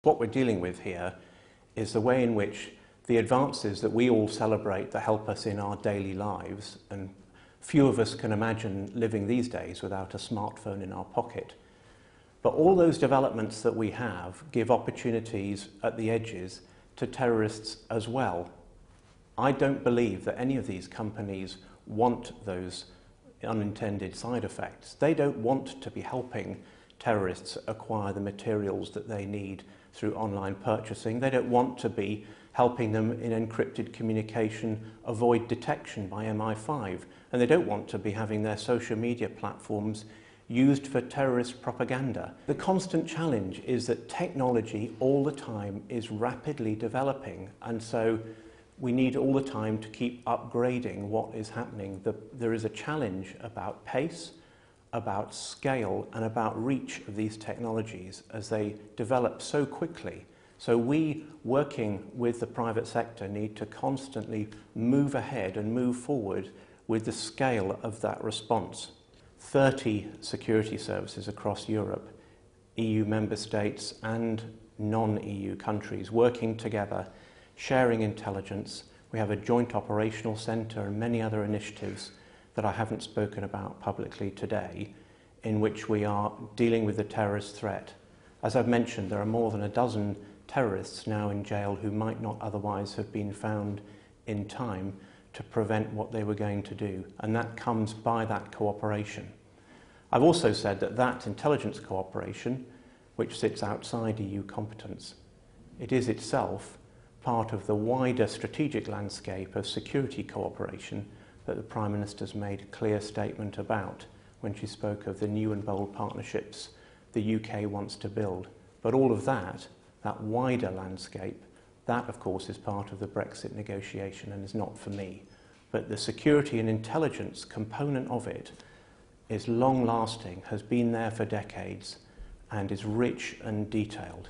What we're dealing with here is the way in which the advances that we all celebrate that help us in our daily lives, and few of us can imagine living these days without a smartphone in our pocket. But all those developments that we have give opportunities at the edges to terrorists as well. I don't believe that any of these companies want those unintended side effects. They don't want to be helping terrorists acquire the materials that they need through online purchasing. They don't want to be helping them in encrypted communication avoid detection by MI5. And they don't want to be having their social media platforms used for terrorist propaganda. The constant challenge is that technology all the time is rapidly developing, and so we need all the time to keep upgrading what is happening. There is a challenge about pace, about scale, and about reach of these technologies as they develop so quickly. So we, working with the private sector, need to constantly move ahead and move forward with the scale of that response. 30 security services across Europe, EU member states and non-EU countries working together, sharing intelligence. We have a joint operational centre and many other initiatives that I haven't spoken about publicly today, in which we are dealing with the terrorist threat. As I've mentioned, there are more than a dozen terrorists now in jail who might not otherwise have been found in time to prevent what they were going to do, and that comes by that cooperation. I've also said that that intelligence cooperation, which sits outside EU competence, it is itself part of the wider strategic landscape of security cooperation that the Prime Minister's made a clear statement about when she spoke of the new and bold partnerships the UK wants to build. But all of that wider landscape, that of course is part of the Brexit negotiation and is not for me. But the security and intelligence component of it is long-lasting, has been there for decades, and is rich and detailed.